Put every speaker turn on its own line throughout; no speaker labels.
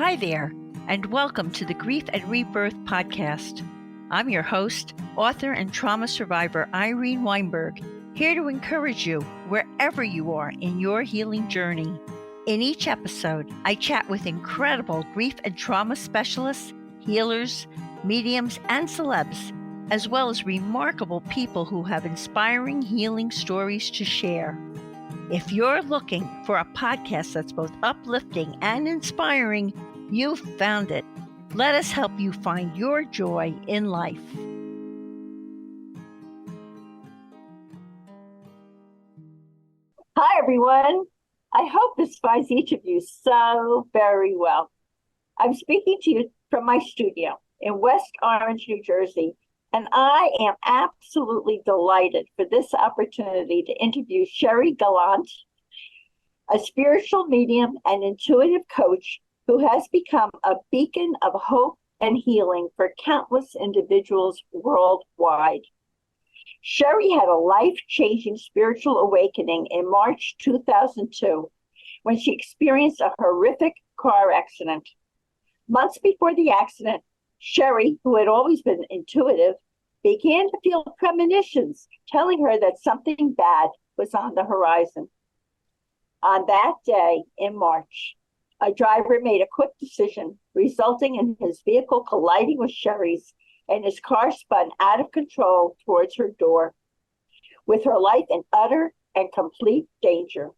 Hi there, and welcome to the Grief and Rebirth podcast. I'm your host, author and trauma survivor Irene Weinberg, here to encourage you wherever you are in your healing journey. In each episode, I chat with incredible grief and trauma specialists, healers, mediums, and celebs, as well as remarkable people who have inspiring healing stories to share. If you're looking for a podcast that's both uplifting and inspiring, you've found it. Let us help you find your joy in life.
Hi, everyone. I hope this finds each of you so very well. I'm speaking to you from my studio in West Orange, New Jersey, and I am absolutely delighted for this opportunity to interview Sherry Gallant, a spiritual medium and intuitive coach who has become a beacon of hope and healing for countless individuals worldwide. Sherry had a life-changing spiritual awakening in March 2002 when she experienced a horrific car accident. Months before the accident, Sherry, who had always been intuitive, began to feel premonitions telling her that something bad was on the horizon. On that day in March, a driver made a quick decision, resulting in his vehicle colliding with Sherry's, and his car spun out of control towards her door. With her life in utter and complete danger,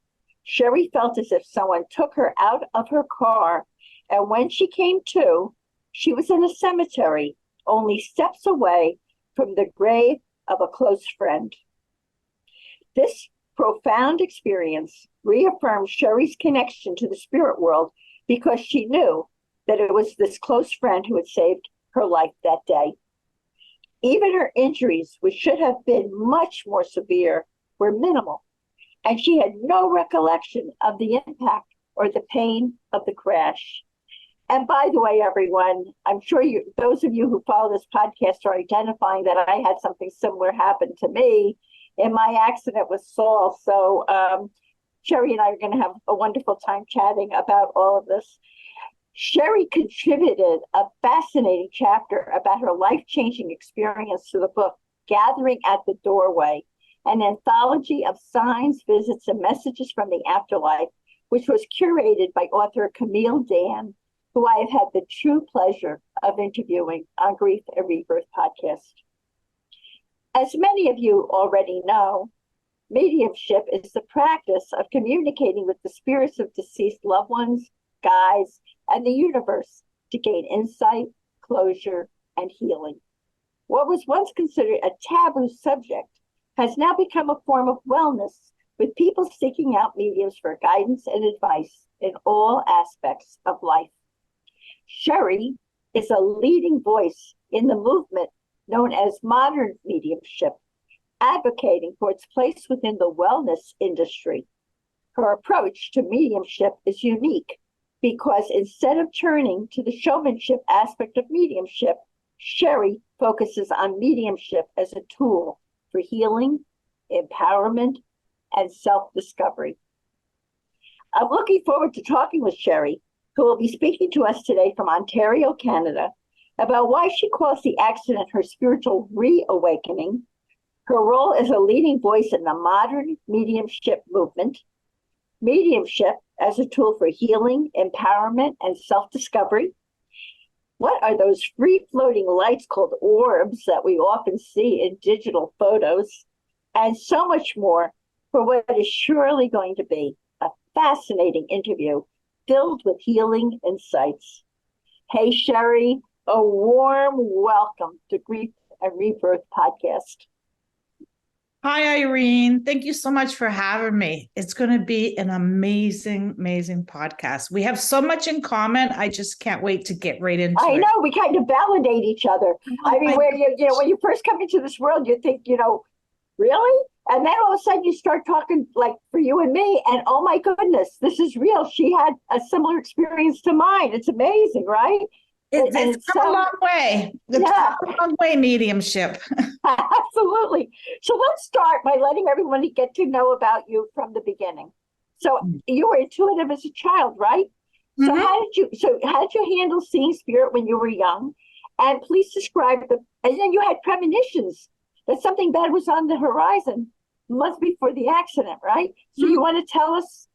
Sherry felt as if someone took her out of her car, and when she came to, she was in a cemetery, only steps away from the grave of a close friend. This profound experience reaffirmed Sherry's connection to the spirit world because she knew that it was this close friend who had saved her life that day. Even her injuries, which should have been much more severe, were minimal, and she had no recollection of the impact or the pain of the crash. And by the way, everyone, I'm sure those of you who follow this podcast are identifying that I had something similar happen to me in my accident with Saul. So Sherry and I are going to have a wonderful time chatting about all of this. Sherry contributed a fascinating chapter about her life-changing experience to the book, Gathering at the Doorway, an anthology of signs, visits, and messages from the afterlife, which was curated by author Camille Dan, who I have had the true pleasure of interviewing on Grief and Rebirth podcast. As many of you already know, mediumship is the practice of communicating with the spirits of deceased loved ones, guides, and the universe to gain insight, closure, and healing. What was once considered a taboo subject has now become a form of wellness, with people seeking out mediums for guidance and advice in all aspects of life. Sherry is a leading voice in the movement known as modern mediumship, advocating for its place within the wellness industry. Her approach to mediumship is unique because instead of turning to the showmanship aspect of mediumship, Sherry focuses on mediumship as a tool for healing, empowerment, and self-discovery. I'm looking forward to talking with Sherry, who will be speaking to us today from Ontario, Canada, about why she calls the accident her spiritual reawakening, her role as a leading voice in the modern mediumship movement, mediumship as a tool for healing, empowerment, and self-discovery. What are those free-floating lights called orbs that we often see in digital photos? And so much more for what is surely going to be a fascinating interview filled with healing insights. Hey, Sherry, a warm welcome to Grief and Rebirth podcast.
Hi, Irene. Thank you so much for having me. It's going to be an amazing, amazing podcast. We have so much in common. I just can't wait to get right into it.
I know, we kind of validate each other. I mean, when you first come into this world, you think, really? And then all of a sudden you start talking like for you and me, and oh my goodness, this is real. She had a similar experience to mine. It's amazing, right?
It's come a long way. It's come a long way, mediumship.
Absolutely. So let's start by letting everyone get to know about you from the beginning. So you were intuitive as a child, right? So
Mhm.
how did you handle seeing spirit when you were young? And please describe and then you had premonitions that something bad was on the horizon months before the accident, right? So you want to tell us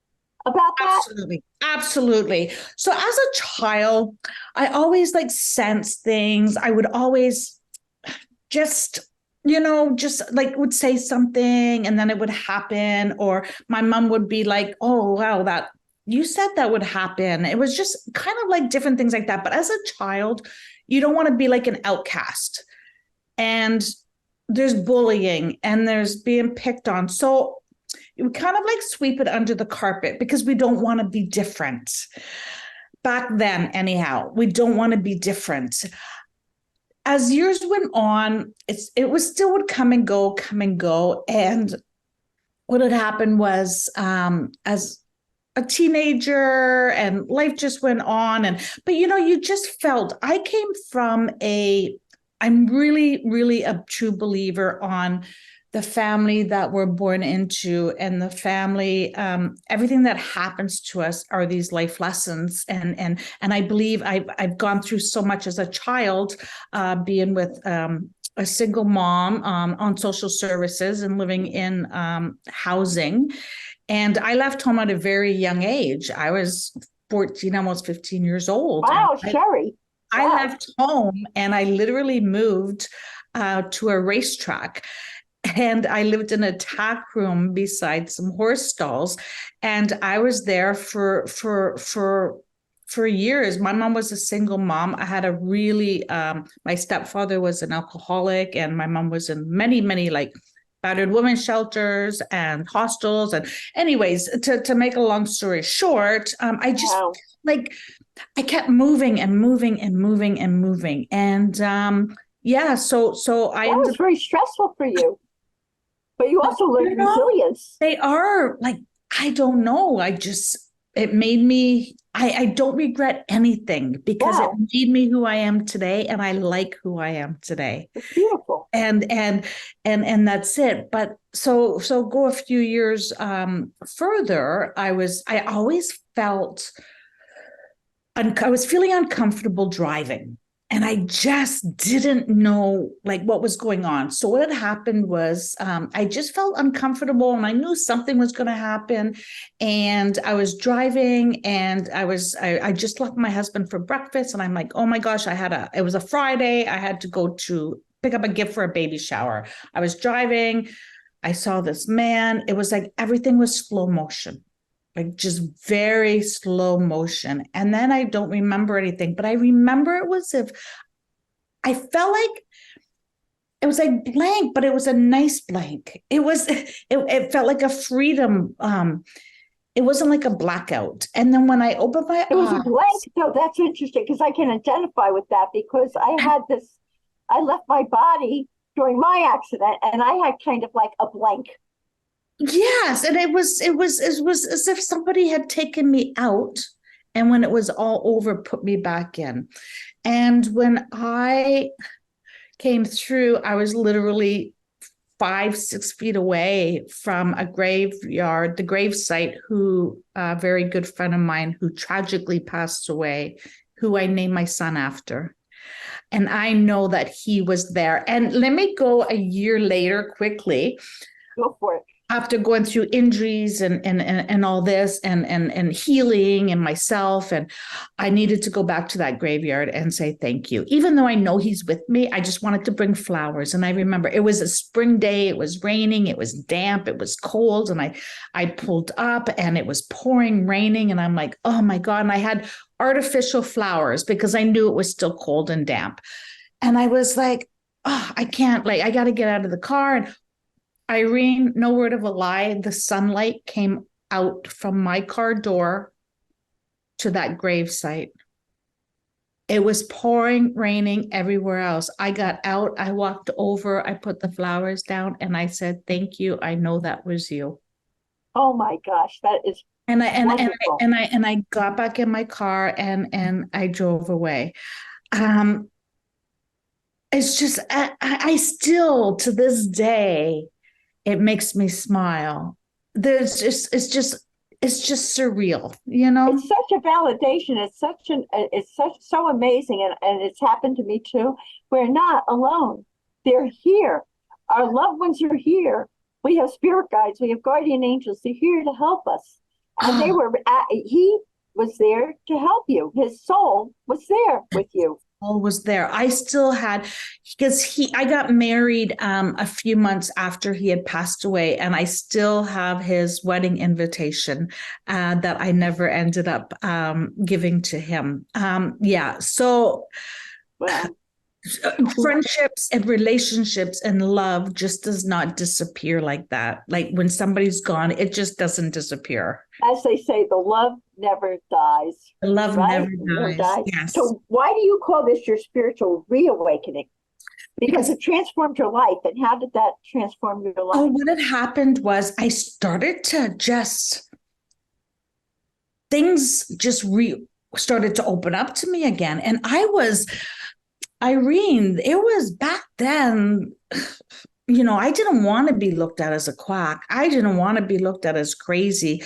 about that?
Absolutely. Absolutely. So as a child, I always like sense things. I would always just, just like would say something and then it would happen. Or my mom would be like, oh, wow, that you said that would happen. It was just kind of like different things like that. But as a child, you don't want to be like an outcast. And there's bullying and there's being picked on. So we kind of like sweep it under the carpet because we don't want to be different. Back then, anyhow, we don't want to be different. As years went on, it was still would come and go, come and go. And what had happened was, as a teenager, and life just went on, but you just felt. I came from I'm really, really a true believer on the family that we're born into, and the family, everything that happens to us are these life lessons. And I believe I've gone through so much as a child, being with a single mom, on social services and living in housing. And I left home at a very young age. I was 14, almost 15 years old.
Wow, Sherry.
I
Wow.
left home and I literally moved to a racetrack. And I lived in a tack room beside some horse stalls. And I was there for years. My mom was a single mom. I had a really, my stepfather was an alcoholic, and my mom was in many, many like battered women's shelters and hostels. And anyways, to make a long story short, I just like, I kept moving and moving and moving and moving. And yeah, so I
that was very stressful for you. But you also learned resilience.
They are like, I don't know. It made me, I don't regret anything because it made me who I am today. And I like who I am today.
It's beautiful.
And that's it. But so go a few years further, I always felt, I was feeling uncomfortable driving. And I just didn't know like what was going on. So what had happened was, I just felt uncomfortable, and I knew something was going to happen. And I was driving, and I just left my husband for breakfast, and I'm like, oh my gosh, it was a Friday. I had to go to pick up a gift for a baby shower. I was driving. I saw this man. It was like everything was slow motion. Like just very slow motion. And then I don't remember anything, but I remember it was if I felt like it was like blank, but it was a nice blank. It felt like a freedom. It wasn't like a blackout. And then when I opened my eyes,
it was a blank. So that's interesting because I can identify with that, because I left my body during my accident, and I had kind of like a blank.
Yes, and it was as if somebody had taken me out, and when it was all over, put me back in. And when I came through, I was literally 5-6 feet away from a graveyard, the gravesite, who a very good friend of mine who tragically passed away, who I named my son after. And I know that he was there. And let me go a year later quickly.
Go for it.
After going through injuries and all this and healing and myself, and I needed to go back to that graveyard and say thank you. Even though I know he's with me, I just wanted to bring flowers. And I remember it was a spring day, it was raining, it was damp, it was cold, and I pulled up and it was pouring, raining, and I'm like, oh my God. And I had artificial flowers because I knew it was still cold and damp. And I was like, oh, I can't, like, I got to get out of the car. And Irene, no word of a lie, the sunlight came out from my car door to that gravesite. It was pouring, raining everywhere else. I got out, I walked over, I put the flowers down, and I said, thank you. I know that was you.
Oh my gosh, that is wonderful.
And I got back in my car and I drove away. It's just, I still, to this day, it makes me smile. It's just, it's just surreal, you know?
It's such a validation. So amazing. And it's happened to me too. We're not alone. They're here. Our loved ones are here. We have spirit guides. We have guardian angels. They're here to help us. And he was there to help you. His soul was there with you.
All was there. I still had, because I got married a few months after he had passed away, and I still have his wedding invitation that I never ended up giving to him. So
Wow.
Friendships and relationships and love just does not disappear like that. Like when somebody's gone, it just doesn't disappear.
As they say, the love never dies.
The love
right?
never dies. Yes.
So why do you call this your spiritual reawakening? Because it transformed your life. And how did that transform your life?
Oh, what had happened was I started to things just started to open up to me again. And Irene, it was back then, I didn't want to be looked at as a quack. I didn't want to be looked at as crazy.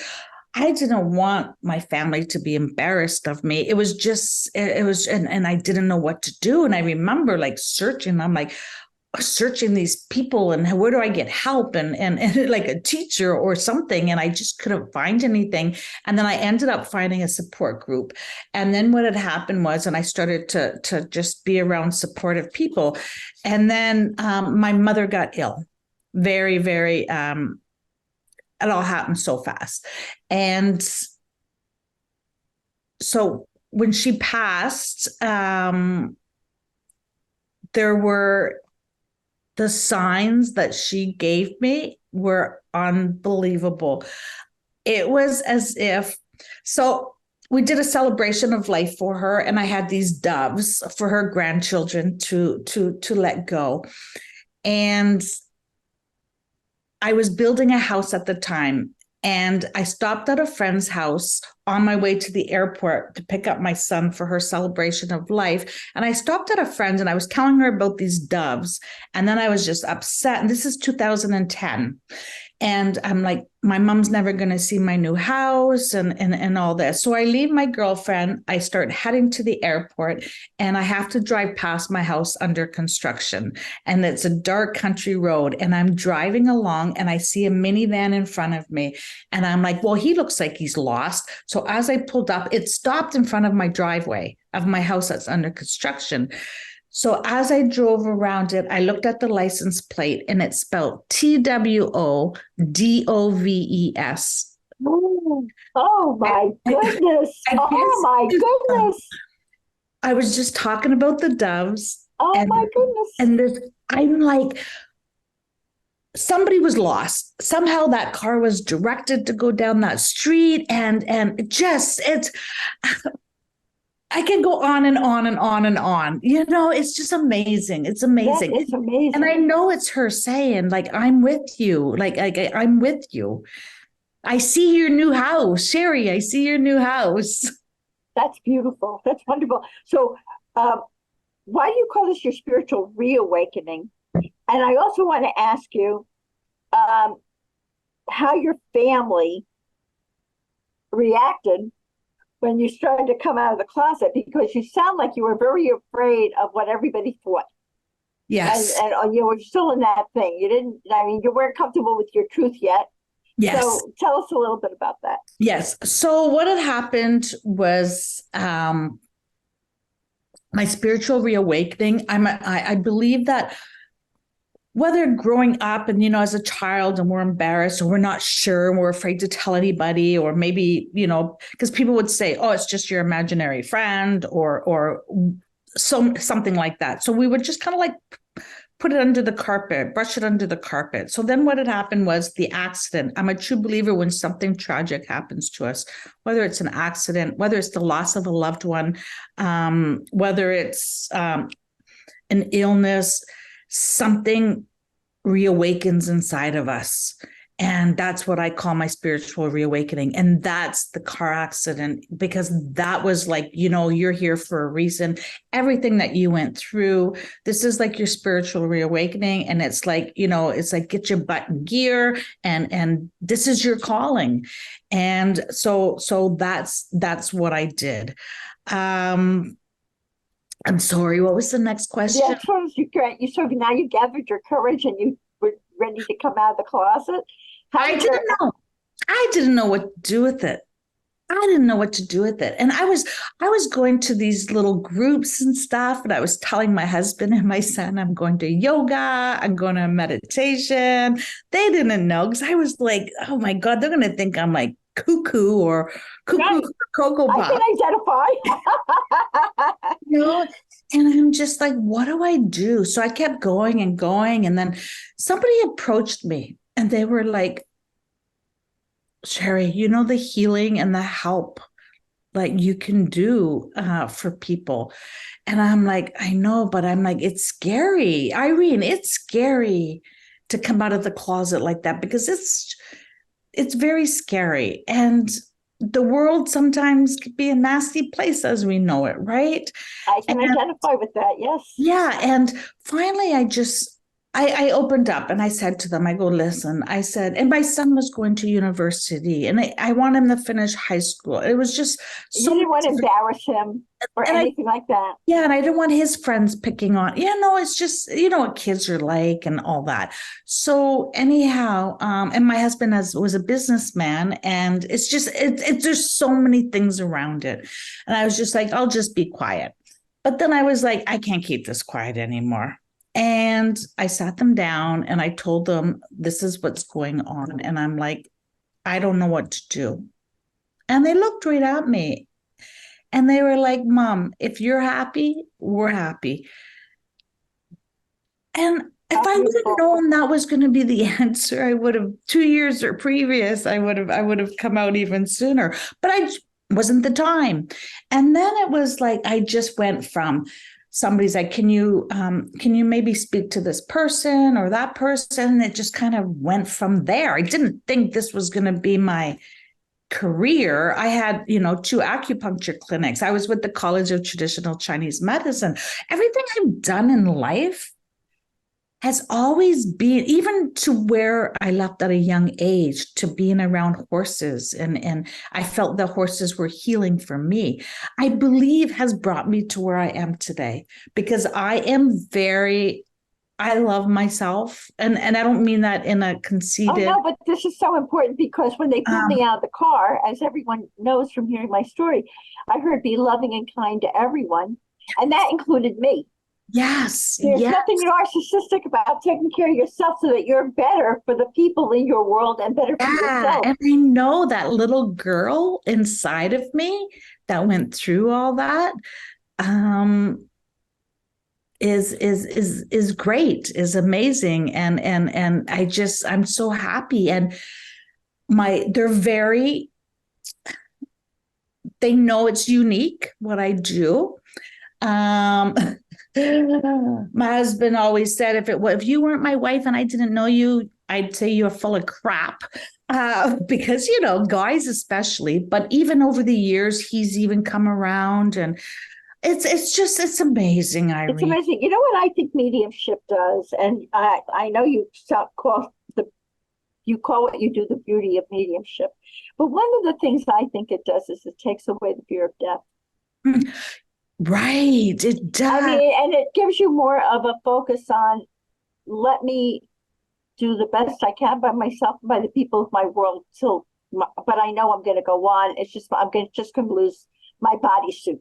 I didn't want my family to be embarrassed of me. It was and I didn't know what to do. And I remember searching these people and where do I get help and like a teacher or something. And I just couldn't find anything. And then I ended up finding a support group. And then what had happened was, and I started to just be around supportive people. And then my mother got ill, very, very, it all happened so fast. And so when she passed, there were the signs that she gave me were unbelievable. It was as if, so we did a celebration of life for her, and I had these doves for her grandchildren to let go. And I was building a house at the time, and I stopped at a friend's house on my way to the airport to pick up my son for her celebration of life. And I stopped at a friend's and I was telling her about these doves. And then I was just upset. And this is 2010. And I'm like, my mom's never going to see my new house and all this. So I leave my girlfriend. I start heading to the airport, and I have to drive past my house under construction. And it's a dark country road. And I'm driving along and I see a minivan in front of me. And I'm like, well, he looks like he's lost. So as I pulled up, it stopped in front of my driveway of my house that's under construction. So as I drove around it, I looked at the license plate, and it spelled TWODOVES.
Oh my goodness. Oh my goodness.
I was just talking about the doves.
Oh my goodness.
And I'm like, somebody was lost. Somehow that car was directed to go down that street. And I can go on and on and on and on. It's just amazing. It's amazing.
It's amazing.
And I know it's her saying, like, I'm with you. Like I'm with you. I see your new house. Sherry, I see your new house.
That's beautiful. That's wonderful. So why do you call this your spiritual reawakening? And I also want to ask you how your family reacted when you started to come out of the closet, because you sound like you were very afraid of what everybody thought.
Yes.
And you were still in that thing. You weren't comfortable with your truth yet.
Yes.
So tell us a little bit about that.
Yes. So what had happened was my spiritual reawakening. I believe that whether growing up and, as a child and we're embarrassed or we're not sure and we're afraid to tell anybody, or maybe, because people would say, oh, it's just your imaginary friend or something like that. So we would just kind of like put it under the carpet, brush it under the carpet. So then what had happened was the accident. I'm a true believer when something tragic happens to us, whether it's an accident, whether it's the loss of a loved one, whether it's an illness, something reawakens inside of us. And that's what I call my spiritual reawakening. And that's the car accident, because that was like, you're here for a reason. Everything that you went through, this is like your spiritual reawakening. And it's like, it's like, get your butt in gear, and this is your calling. And so that's what I did. I'm sorry, what was the next question?
Yeah, so now you gathered your courage and you were ready to come out of the closet.
I didn't know. I didn't know what to do with it. And I was going to these little groups and stuff, and I was telling my husband and my son, I'm going to yoga, I'm going to meditation. They didn't know, because I was like, oh my God, they're going to think I'm like cuckoo or Cocoa Pop.
I can identify.
And I'm just like, what do I do? So I kept going and going. And then somebody approached me and they were like, Sherry, the healing and the help like you can do for people. And I'm like, I know, but I'm like, it's scary. Irene, it's scary to come out of the closet like that, because it's very scary. And the world sometimes can be a nasty place as we know it, right?
I can identify with that, yes.
Yeah. And finally, I opened up and I said to them, I go, listen, I said, and my son was going to university and I want him to finish high school. It was just
so. You didn't want to embarrass him or anything like that.
Yeah. And I didn't want his friends picking on, it's just, what kids are like and all that. So anyhow, and my husband was a businessman, and it's just, there's so many things around it. And I was just like, I'll just be quiet. But then I was like, I can't keep this quiet anymore. And I sat them down and I told them, this is what's going on. And I'm like, I don't know what to do. And they looked right at me and they were like, Mom, if you're happy, we're happy. And if I would have known that was going to be the answer, I would have 2 years or previous, I would have come out even sooner, but I wasn't the time. And then it was like, I just went from, somebody's like, can you maybe speak to this person or that person? It just kind of went from there. I didn't think this was going to be my career. I had, 2 acupuncture clinics. I was with the College of Traditional Chinese Medicine. Everything I've done in life has always been, even to where I left at a young age, to being around horses. And I felt the horses were healing for me. I believe has brought me to where I am today, because I love myself. And I don't mean that in a conceited.
Oh, no, but this is so important, because when they pulled me out of the car, as everyone knows from hearing my story, I heard be loving and kind to everyone. And that included me.
Yes.
There's nothing narcissistic about taking care of yourself so that you're better for the people in your world and better for yourself.
And I know that little girl inside of me that went through all that is great, is amazing. And I'm so happy. And they know it's unique what I do. My husband always said, if you weren't my wife and I didn't know you, I'd say you're full of crap. Because, guys especially, but even over the years, he's even come around, and it's amazing, Irene.
It's amazing. You know what I think mediumship does? And I know you call what you do the beauty of mediumship. But one of the things I think it does is it takes away the fear of death.
Right, it does.
And it gives you more of a focus on, let me do the best I can by myself and by the people of my world, but I know I'm going to go on. It's just, I'm going to lose my bodysuit.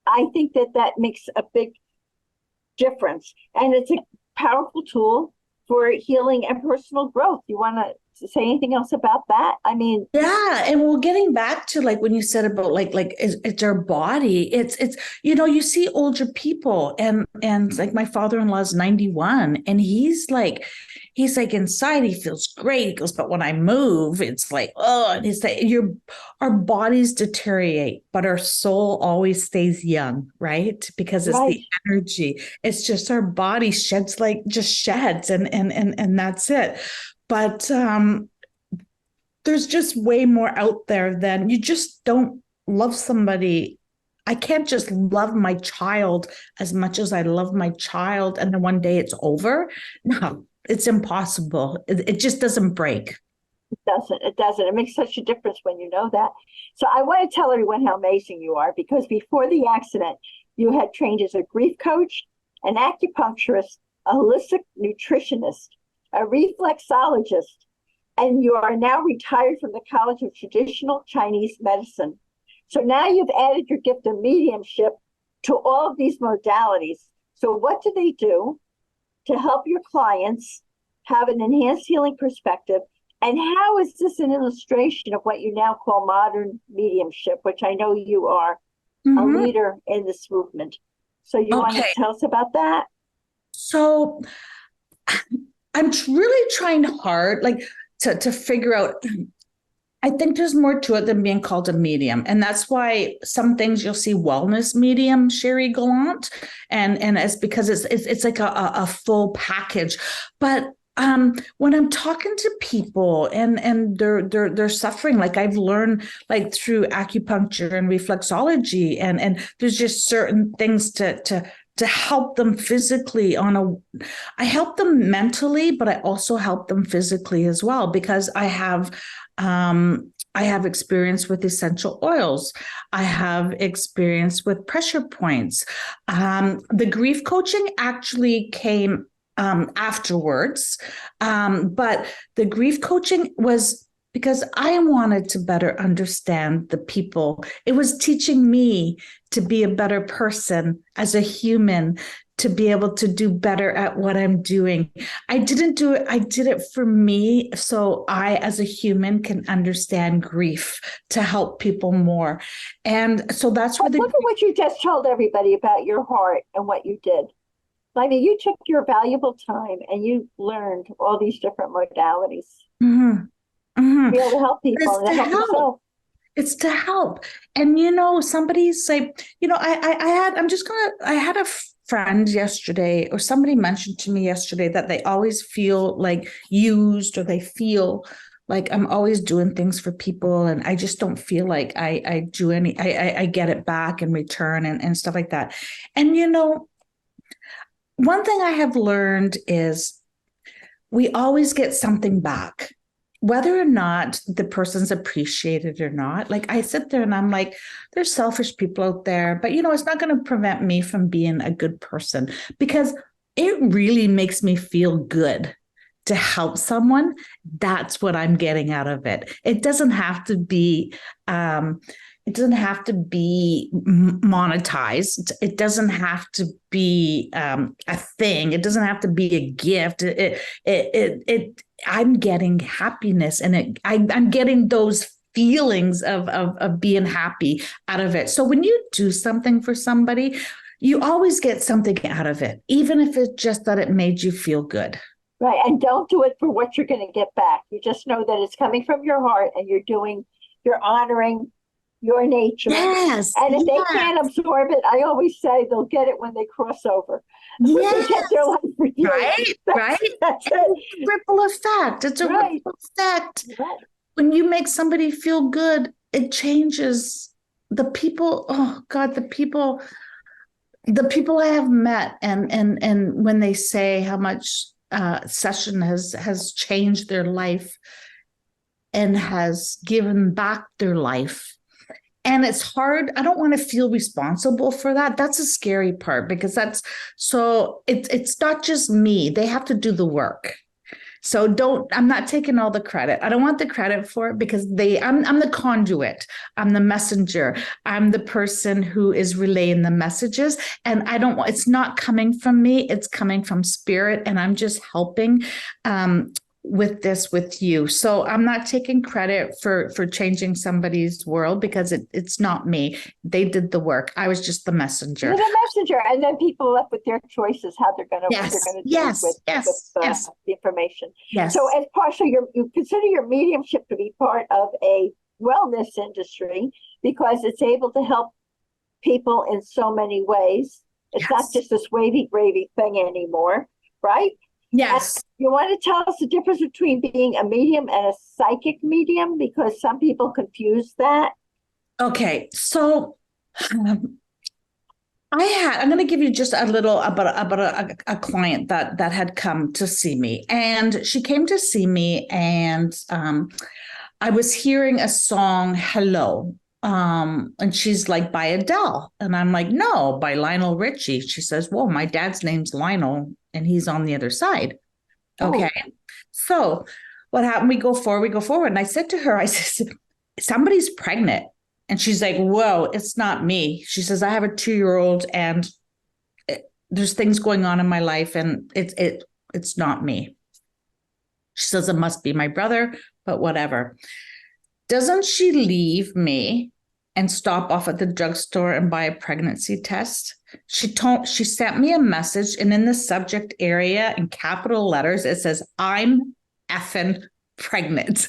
I think that makes a big difference. And it's a powerful tool for healing and personal growth. You want to say anything else about that?
Yeah. And we're getting back to like when you said about like it's our body. It's you see older people and like my father-in-law is 91 and he's like inside he feels great. He goes, but when I move, it's like, oh, and it's like our bodies deteriorate, but our soul always stays young, right? Because it's the energy. It's just our body sheds and that's it. but there's just way more out there than you just don't love somebody. I can't just love my child as much as I love my child and then one day it's over. No, it's impossible. It just doesn't break.
It doesn't. It doesn't. It makes such a difference when you know that. So I want to tell everyone how amazing you are, because before the accident, you had trained as a grief coach, an acupuncturist, a holistic nutritionist, a reflexologist, and you are now retired from the College of Traditional Chinese Medicine. So now you've added your gift of mediumship to all of these modalities. So what do they do to help your clients have an enhanced healing perspective? And how is this an illustration of what you now call modern mediumship, which I know you are a leader in this movement. So you want to tell us about that?
So I'm really trying hard, like to figure out. I think there's more to it than being called a medium. And that's why some things you'll see wellness medium, Sherry Gallant. And it's because it's like a full package. But when I'm talking to people and they're suffering, like I've learned like through acupuncture and reflexology, and there's just certain things to help them physically I help them mentally, but I also help them physically as well, because I have experience with essential oils. I have experience with pressure points. The grief coaching actually came afterwards. But the grief coaching was because I wanted to better understand the people. It was teaching me to be a better person as a human, to be able to do better at what I'm doing. I didn't do it. I did it for me, so I, as a human, can understand grief to help people more. And so that's what
look at what you just told everybody about your heart and what you did. I mean, you took your valuable time and you learned all these different modalities. To be able to help people and to help yourself.
It's to help. And, somebody's like, I had a friend yesterday, or somebody mentioned to me yesterday that they always feel like used, or they feel like I'm always doing things for people. And I just don't feel like I do I get it back in return and stuff like that. And, one thing I have learned is we always get something back, whether or not the person's appreciated or not. Like I sit there and I'm like, there's selfish people out there, but it's not going to prevent me from being a good person, because it really makes me feel good to help someone. That's what I'm getting out of it. It doesn't have to be monetized. It doesn't have to be a thing. It doesn't have to be a gift. I'm getting happiness, and I'm getting those feelings of being happy out of it. So when you do something for somebody, you always get something out of it, even if it's just that it made you feel good.
Right. And don't do it for what you're going to get back. You just know that it's coming from your heart, and you're honoring your nature.
Yes.
And if they can't absorb it, I always say they'll get it when they cross over.
Yes.
They get their life for you.
Right.
That's it.
Ripple effect. It's a ripple effect.
Right.
When you make somebody feel good, it changes the people. Oh God, the people I have met, and when they say how much session has changed their life and has given back their life. And it's hard. I don't want to feel responsible for that. That's a scary part, because it's not just me. They have to do the work. So I'm not taking all the credit. I don't want the credit for it, because I'm the conduit. I'm the messenger. I'm the person who is relaying the messages. And it's not coming from me. It's coming from spirit. And I'm just helping with you. So I'm not taking credit for changing somebody's world, because it's not me. They did the work. I was just the messenger.
You're the messenger, and then people are left with their choices, how they're going to do with the information.
Yes.
So as partial, you consider your mediumship to be part of a wellness industry, because it's able to help people in so many ways. It's not just this wavy gravy thing anymore, right?
Yes.
You want to tell us the difference between being a medium and a psychic medium? Because some people confuse that.
Okay. So I'm going to give you just a little about a client that had come to see me, and she came to see me, and I was hearing a song, Hello. And she's like, by Adele. And I'm like, no, by Lionel Richie. She says, whoa, my dad's name's Lionel and he's on the other side. Okay. Oh. So what happened? We go forward. And I said to her, I said, somebody's pregnant. And she's like, whoa, it's not me. She says, I have a 2-year-old and there's things going on in my life and it's not me. She says, it must be my brother, but whatever. Doesn't she leave me and stop off at the drugstore and buy a pregnancy test? She sent me a message, and in the subject area in capital letters, it says, I'm effing pregnant.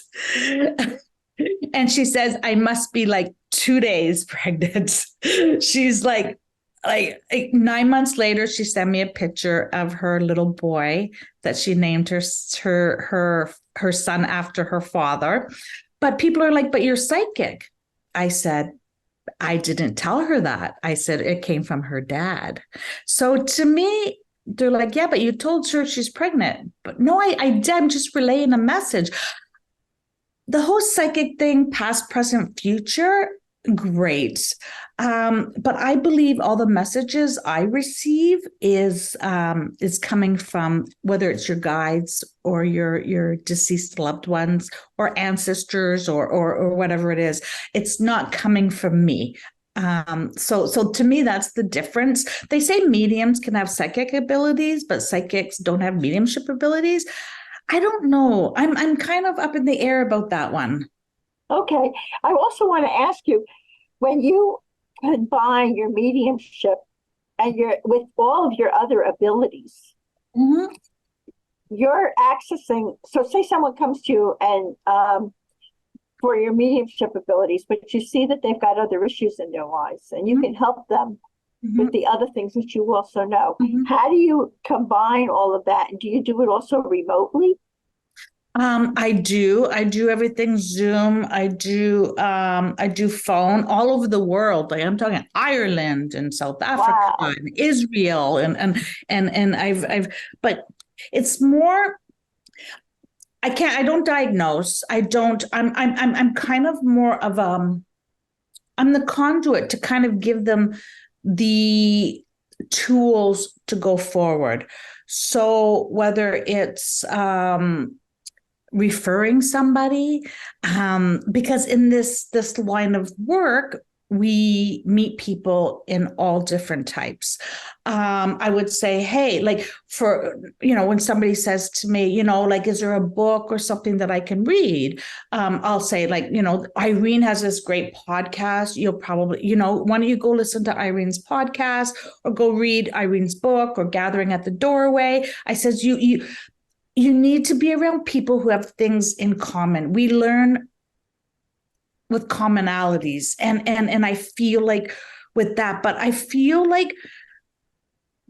And she says, I must be like 2 days pregnant. She's like 9 months later, she sent me a picture of her little boy that she named her son after her father. But people are like, but you're psychic. I said, I didn't tell her that. I said, it came from her dad. So to me, they're like, yeah, but you told her she's pregnant. But no, I'm just relaying a message. The whole psychic thing, past, present, future, great. But I believe all the messages I receive is coming from, whether it's your guides or your deceased loved ones or ancestors or whatever it is. It's not coming from me. So to me, that's the difference. They say mediums can have psychic abilities, but psychics don't have mediumship abilities. I don't know. I'm kind of up in the air about that one.
Okay. I also want to ask you, when you combine your mediumship and with all of your other abilities, mm-hmm. You're accessing, so say someone comes to you and for your mediumship abilities, but you see that they've got other issues in their lives and you mm-hmm. can help them mm-hmm. with the other things that you also know. Mm-hmm. How do you combine all of that? And do you do it also remotely?
I do everything Zoom. I do phone all over the world. Like I'm talking Ireland and South Africa wow. and Israel and I've but it's more, I don't diagnose. I'm kind of more of I'm the conduit to kind of give them the tools to go forward. So whether it's referring somebody, because in this line of work, we meet people in all different types. I would say, hey, like for, when somebody says to me, like, is there a book or something that I can read? I'll say like, Irene has this great podcast. You'll probably, why don't you go listen to Irene's podcast or go read Irene's book or Gathering at the Doorway. I says, you need to be around people who have things in common. We learn with commonalities. And I feel like with that, but I feel like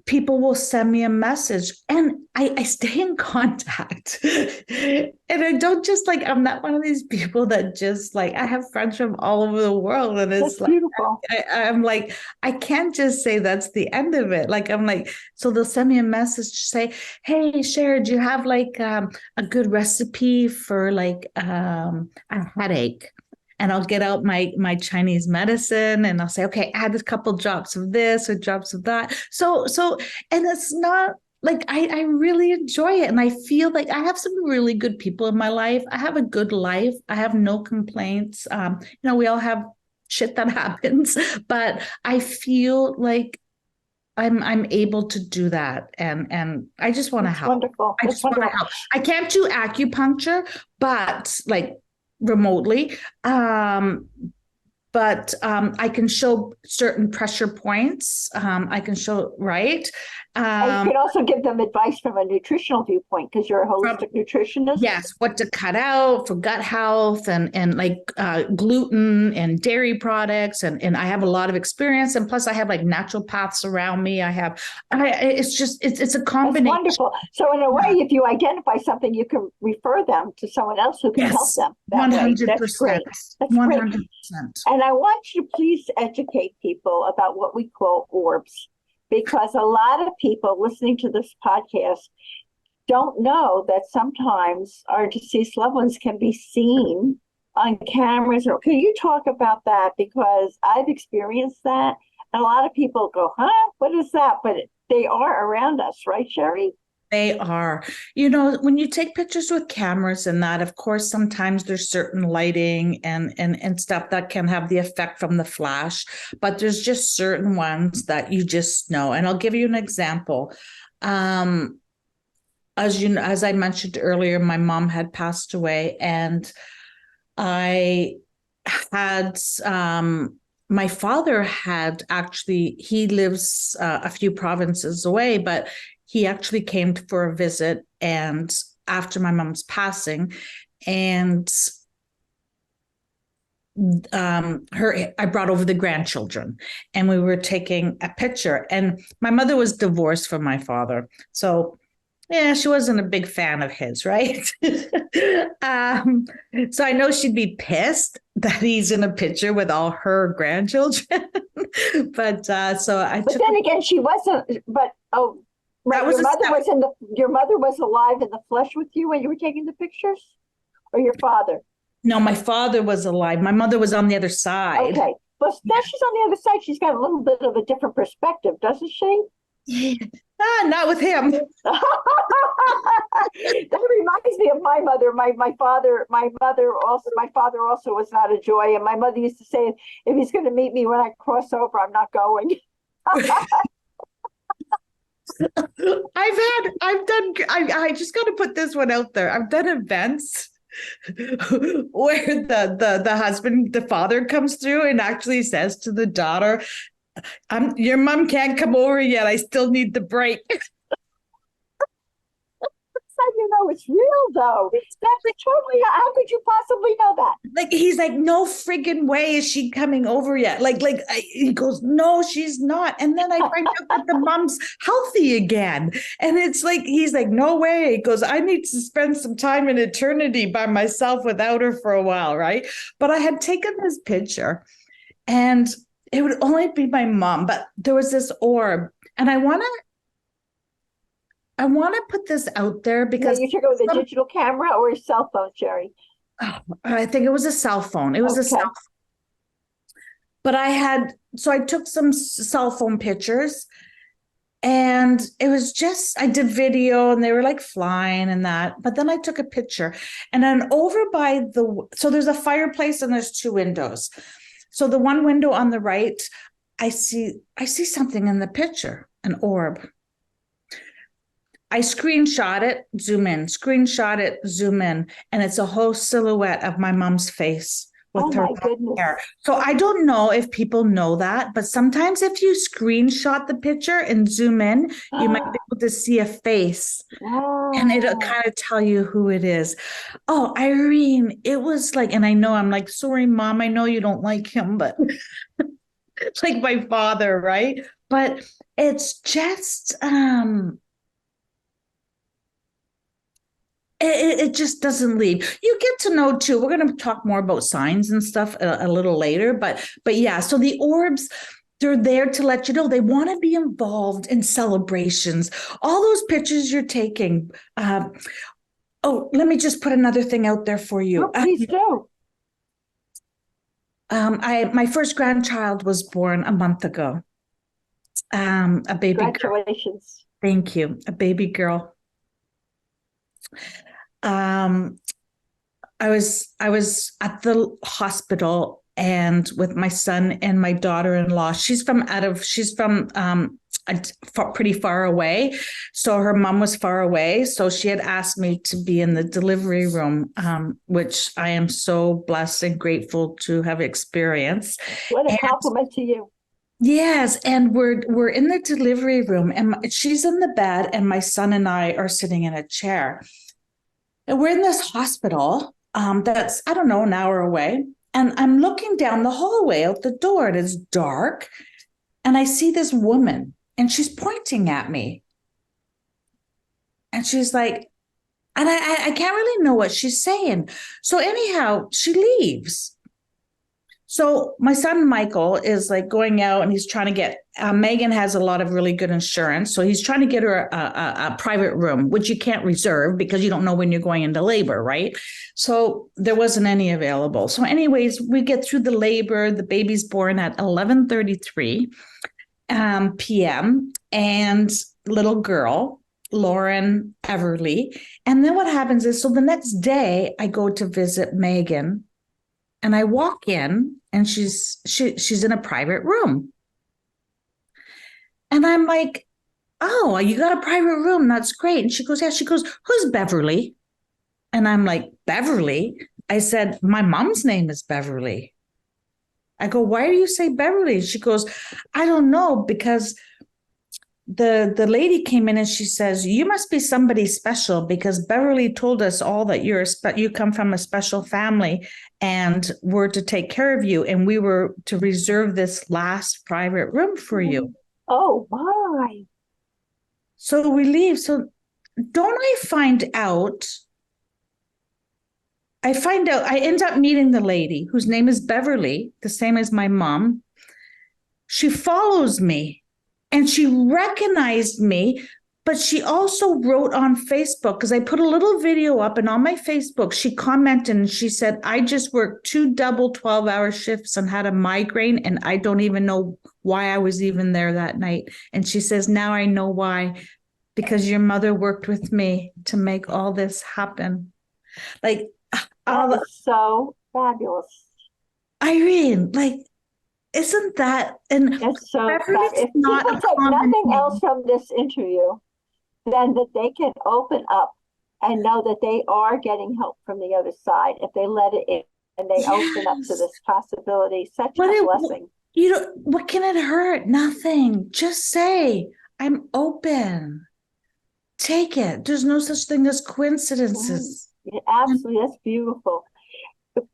people will send me a message and I stay in contact. And I don't just like, I'm not one of these people that just like, I have friends from all over the world. And it's that's like, beautiful. I'm like, I can't just say that's the end of it. Like, I'm like, so they'll send me a message to say, hey, Cher, do you have like a good recipe for like a headache? And I'll get out my Chinese medicine and I'll say, okay, add a couple drops of this or drops of that. So, and it's not like, I really enjoy it. And I feel like I have some really good people in my life. I have a good life. I have no complaints. We all have shit that happens, but I feel like I'm able to do that. And I just want to help.
Wonderful.
I just want to help. I can't do acupuncture, but like, remotely. but I can show certain pressure points. I can show, right?
And you can also give them advice from a nutritional viewpoint because you're a holistic nutritionist.
Yes, what to cut out for gut health and like gluten and dairy products. And I have a lot of experience. And plus I have like naturopaths around me. It's a combination.
That's wonderful. So in a way, if you identify something, you can refer them to someone else who can help them.
100%.
That's great. That's
100%.
great. And I want you to please educate people about what we call orbs, because a lot of people listening to this podcast don't know that sometimes our deceased loved ones can be seen on cameras. Or can you talk about that? Because I've experienced that. And a lot of people go, huh? What is that? But they are around us, right, Sherry?
They are. You know, when you take pictures with cameras and that, of course, sometimes there's certain lighting and stuff that can have the effect from the flash, but there's just certain ones that you just know. And I'll give you an example. As I mentioned earlier, my mom had passed away, and I had my father had actually, he lives a few provinces away, but he actually came for a visit and after my mom's passing, and I brought over the grandchildren and we were taking a picture, and my mother was divorced from my father. So yeah, she wasn't a big fan of his, right? So I know she'd be pissed that he's in a picture with all her grandchildren. But
then again, she wasn't. But right, your mother was alive in the flesh with you when you were taking the pictures, or your father?
No, my father was alive. My mother was on the other side.
Okay, but now she's on the other side. She's got a little bit of a different perspective, doesn't she?
Not with him.
That reminds me of my mother. My father also was not a joy. And my mother used to say, if he's going to meet me when I cross over, I'm not going.
I just got to put this one out there. I've done events where the husband, the father comes through and actually says to the daughter, your mom can't come over yet. I still need the break.
You know it's real though. That's totally. How could you possibly know that?
Like he's like, no friggin' way is she coming over yet. He goes, no, she's not. And then I find out that the mom's healthy again, and it's like he's like, no way. He goes, I need to spend some time in eternity by myself without her for a while, right? But I had taken this picture, and it would only be my mom, but there was this orb, and I want to put this out there because
you took it with a digital camera or a cell phone, Sherry?
I think it was a cell phone. It was a cell phone. But I took some cell phone pictures, and it was just, I did video and they were like flying and that, but then I took a picture, and then over by so there's a fireplace and there's two windows. So the one window on the right, I see something in the picture, an orb. I screenshot it, zoom in, screenshot it, zoom in, and it's a whole silhouette of my mom's face with her hair. So I don't know if people know that, but sometimes if you screenshot the picture and zoom in, you might be able to see a face, and it'll kind of tell you who it is. Oh, Irene, it was like, and I know I'm like, sorry, Mom, I know you don't like him, but it's like my father, right? But it's just, it just doesn't leave. You get to know too. We're going to talk more about signs and stuff a little later, but yeah. So the orbs, they're there to let you know they want to be involved in celebrations. All those pictures you're taking. Let me just put another thing out there for you.
Please do.
My first grandchild was born a month ago. A baby girl.
Congratulations.
Thank you. A baby girl. I was at the hospital and with my son and my daughter-in-law. She's from pretty far away. So her mom was far away. So she had asked me to be in the delivery room, which I am so blessed and grateful to have experienced.
What a compliment to you.
Yes, and we're in the delivery room, and she's in the bed, and my son and I are sitting in a chair. And we're in this hospital that's, I don't know, an hour away. And I'm looking down the hallway out the door, and it's dark. And I see this woman, and she's pointing at me. And she's like, and I can't really know what she's saying. So anyhow, she leaves. So my son, Michael, is like going out and he's trying to get, Megan has a lot of really good insurance. So he's trying to get her a private room, which you can't reserve because you don't know when you're going into labor, right? So there wasn't any available. So anyways, we get through the labor. The baby's born at 11:33 p.m. and little girl, Lauren Everly. And then what happens is, so the next day I go to visit Megan. And I walk in and she's in a private room. And I'm like, oh, you got a private room. That's great. And she goes, yeah. She goes, who's Beverly? And I'm like, Beverly? I said, my mom's name is Beverly. I go, why do you say Beverly? She goes, I don't know, because the lady came in and she says, you must be somebody special because Beverly told us all that you come from a special family and we're to take care of you. And we were to reserve this last private room for you.
Oh, my.
So we leave. So don't I find out, I end up meeting the lady whose name is Beverly, the same as my mom. She follows me. And she recognized me, but she also wrote on Facebook, because I put a little video up, and on my Facebook, she commented and she said, I just worked 2 double 12-hour shifts and had a migraine, and I don't even know why I was even there that night. And she says, now I know why, because your mother worked with me to make all this happen. Like,
that is so fabulous.
Irene, like, isn't that, and
it's so if people take nothing else from this interview, then that they can open up and know that they are getting help from the other side if they let it in and they open up to this possibility. Such a blessing.
You know, what can it hurt? Nothing. Just say, I'm open. Take it. There's no such thing as coincidences.
Absolutely. That's beautiful.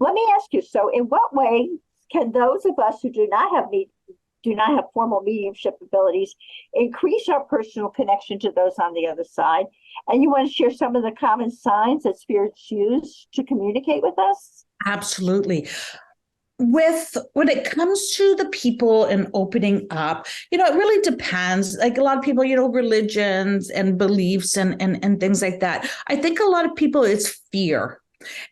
Let me ask you, so in what way can those of us who do not have formal mediumship abilities increase our personal connection to those on the other side? And you want to share some of the common signs that spirits use to communicate with us?
Absolutely. When it comes to the people and opening up, it really depends. Like a lot of people, religions and beliefs and things like that. I think a lot of people, it's fear.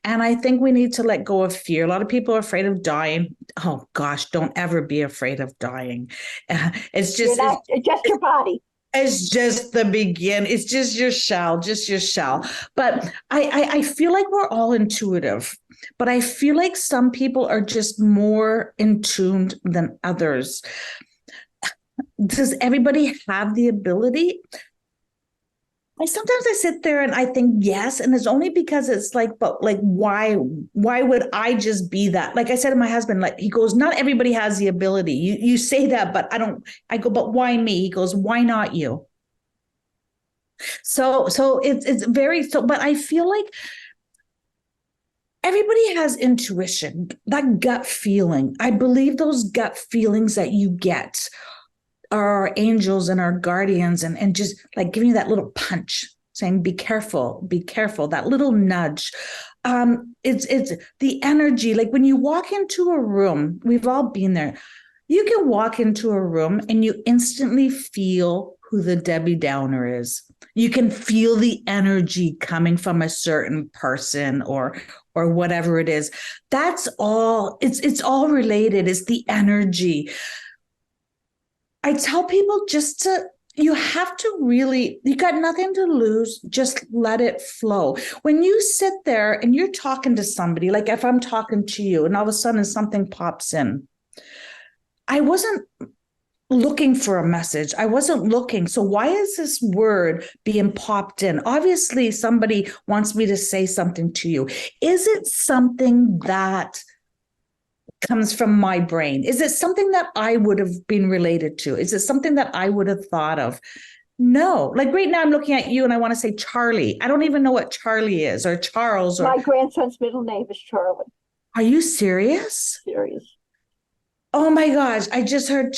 And I think we need to let go of fear. A lot of people are afraid of dying. Oh gosh, don't ever be afraid of dying. It's just
your body.
It's just the begin. It's just your shell. But I feel like we're all intuitive. But I feel like some people are just more in tune than others. Does everybody have the ability? Sometimes I sit there and I think yes, and it's only because it's like, but like, why would I just be that? Like I said to my husband, like he goes, not everybody has the ability. You say that, but I don't. I go, but why me? He goes, why not you? So it's very so. But I feel like everybody has intuition, that gut feeling. I believe those gut feelings that you get are our angels and our guardians and just like giving you that little punch saying, be careful, that little nudge. It's the energy. Like when you walk into a room, we've all been there. You can walk into a room and you instantly feel who the Debbie Downer is. You can feel the energy coming from a certain person or whatever it is. That's all. It's all related. It's the energy. I tell people you have to really, you got nothing to lose. Just let it flow. When you sit there and you're talking to somebody, like if I'm talking to you and all of a sudden something pops in, I wasn't looking for a message. I wasn't looking. So why is this word being popped in? Obviously, somebody wants me to say something to you. Is it something that comes from my brain? Is it something that I would have been related to? Is it something that I would have thought of? No. Like right now, I'm looking at you and I want to say Charlie. I don't even know what Charlie is, or Charles, or.
My grandson's middle name is Charlie.
Are you serious?
Serious.
Oh my gosh, I just heard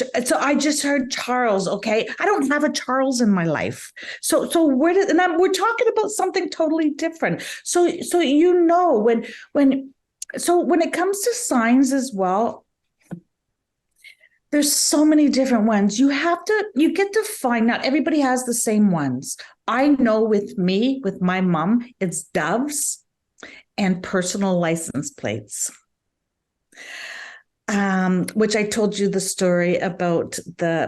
Charles, okay? I don't have a Charles in my life. So we're talking about something totally different. So when it comes to signs as well, there's so many different ones. You get to find, not everybody has the same ones. I know with my mom, it's doves and personal license plates. Which I told you the story about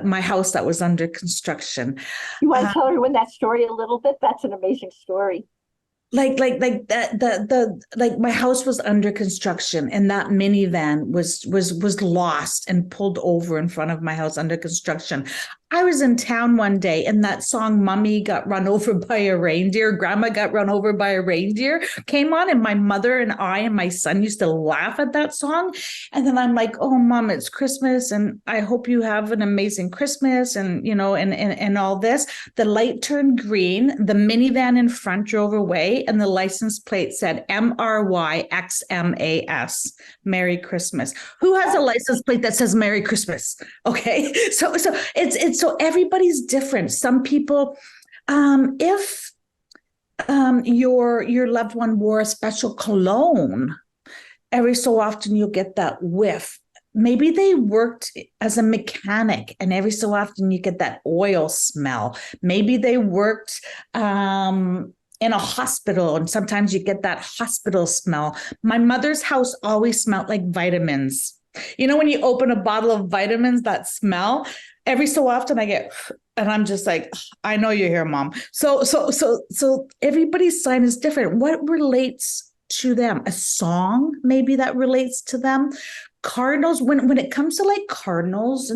my house that was under construction.
You want to tell everyone that story a little bit? That's an amazing story.
Like my house was under construction, and that minivan was lost and pulled over in front of my house under construction. I was in town one day, and that song "Mommy Got Run Over by a Reindeer," "Grandma Got Run Over by a Reindeer" came on, and my mother and I and my son used to laugh at that song. And then I'm like, "Oh, Mom, it's Christmas, and I hope you have an amazing Christmas," and and all this. The light turned green, the minivan in front drove away, and the license plate said MRYXMAS, Merry Christmas. Who has a license plate that says Merry Christmas? Okay, so it's so everybody's different. Some people, if your loved one wore a special cologne, every so often you'll get that whiff. Maybe they worked as a mechanic, and every so often you get that oil smell. Maybe they worked in a hospital, and sometimes you get that hospital smell. My mother's house always smelled like vitamins. You know, when you open a bottle of vitamins, that smell, every so often I get, and I'm just like, I know you're here, Mom. So everybody's sign is different. What relates to them? A song maybe that relates to them. Cardinals, when it comes to like cardinals,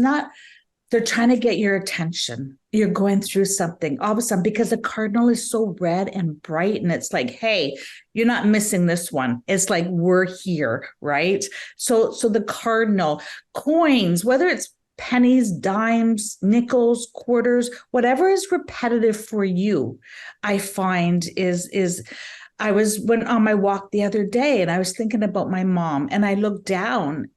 they're trying to get your attention. You're going through something all of a sudden because the cardinal is so red and bright, and it's like, hey, you're not missing this one. It's like, we're here, right? So the cardinal, coins, whether it's pennies, dimes, nickels, quarters, whatever is repetitive for you, I find is I went on my walk the other day, and I was thinking about my mom, and I looked down,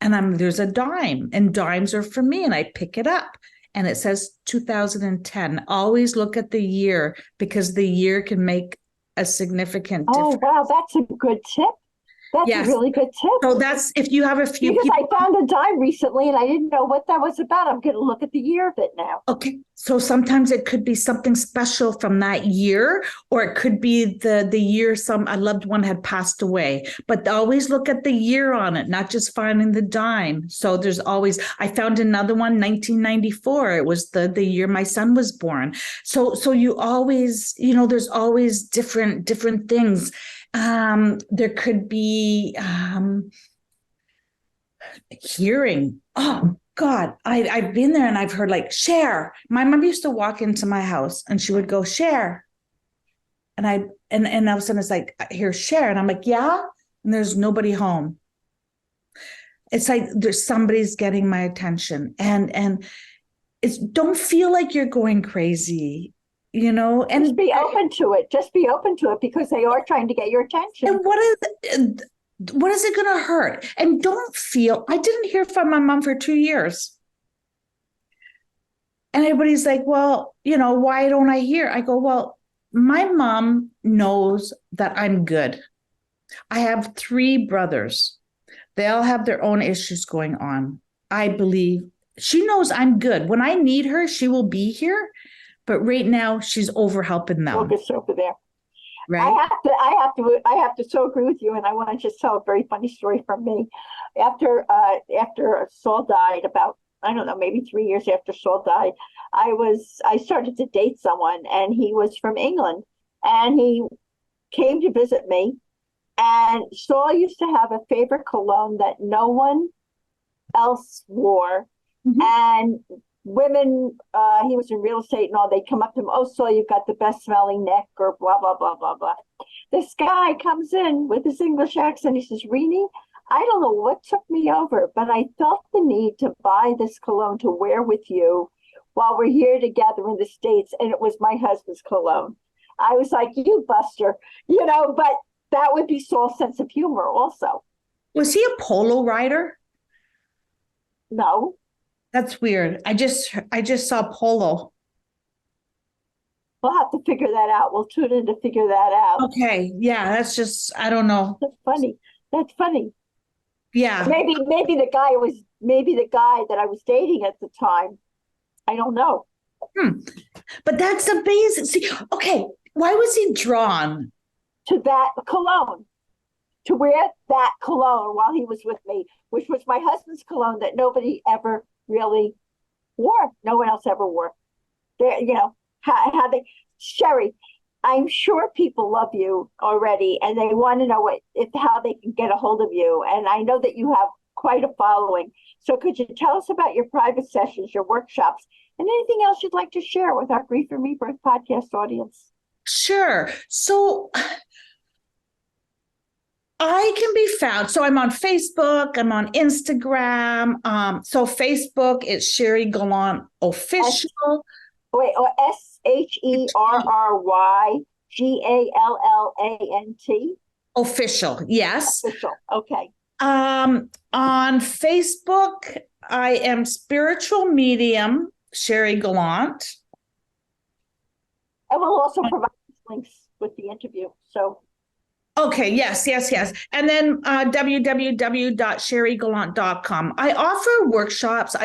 and there's a dime, and dimes are for me, and I pick it up, and it says 2010. Always look at the year, because the year can make a significant difference.
Oh, wow, that's a good tip. That's a really good tip.
So that's if you have a few
because
people.
I found a dime recently and I didn't know what that was about. I'm going to look at the year of it now.
Okay. So sometimes it could be something special from that year, or it could be the year a loved one had passed away. But always look at the year on it, not just finding the dime. So there's always, I found another one, 1994. It was the year my son was born. So you always, there's always different things. There could be hearing. Oh God, I've been there, and I've heard like share. My mom used to walk into my house and she would go share. And all of a sudden it's like, I hear share. And I'm like, yeah. And there's nobody home. It's like somebody's getting my attention, and don't feel like you're going crazy. And
just be open to it. Just be open to it, because they are trying to get your attention.
And what is it going to hurt? And don't feel, I didn't hear from my mom for 2 years. And everybody's like, well, why don't I hear? I go, well, my mom knows that I'm good. I have 3 brothers. They all have their own issues going on. I believe she knows I'm good. When I need her, she will be here. But right now she's over helping them.
Focus over there.
Right.
I have to so agree with you. And I want to just tell a very funny story from me. After Saul died, about, I don't know, maybe 3 years after Saul died, I started to date someone, and he was from England, and he came to visit me. And Saul used to have a favorite cologne that no one else wore, And women, he was in real estate and all, they come up to him, oh, so you've got the best smelling neck or blah, blah, blah, blah, blah. This guy comes in with his English accent. He says, Rini, I don't know what took me over, but I felt the need to buy this cologne to wear with you while we're here together in the States. And it was my husband's cologne. I was like, you buster, but that would be Saul's sense of humor also.
Was he a polo rider?
No.
That's weird. I just saw polo.
We'll have to figure that out. We'll tune in to figure that out.
Okay. Yeah, that's just, I don't know.
That's funny. That's funny.
Yeah.
Maybe the guy that I was dating at the time. I don't know.
But that's amazing. See, okay, why was he drawn
to that cologne? To wear that cologne while he was with me, which was my husband's cologne that nobody ever really wore. No one else ever wore. How they, Sherry, I'm sure people love you already and they want to know how they can get a hold of you. And I know that you have quite a following. So could you tell us about your private sessions, your workshops, and anything else you'd like to share with our Grief and Rebirth podcast audience?
Sure. So I can be found. So I'm on Facebook. I'm on Instagram. So Facebook is Sherry Gallant Official.
Or SherryGallant.
Official. Yes.
Official. Okay.
On Facebook, I am Spiritual Medium Sherry Gallant.
And we'll also provide links with the interview. So.
Okay. Yes. And then www.sherrygallant.com. I offer workshops.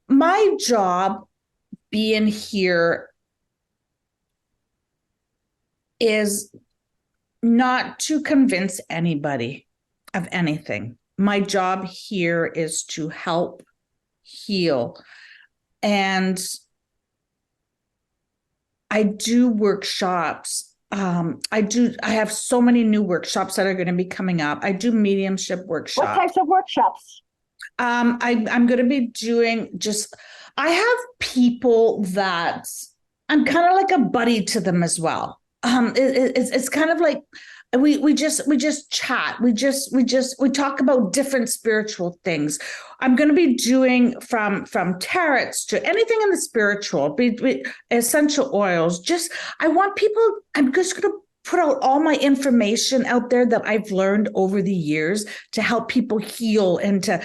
My job being here is not to convince anybody of anything. My job here is to help heal. And I do workshops. I have so many new workshops that are going to be coming up. I do mediumship workshops.
What types of workshops?
I'm going to be doing I have people that I'm kind of like a buddy to them as well. It's kind of like we just chat. We talk about different spiritual things. I'm going to be doing from tarots to anything in the spiritual, be essential oils. I want people. I'm just going to put out all my information out there that I've learned over the years to help people heal and to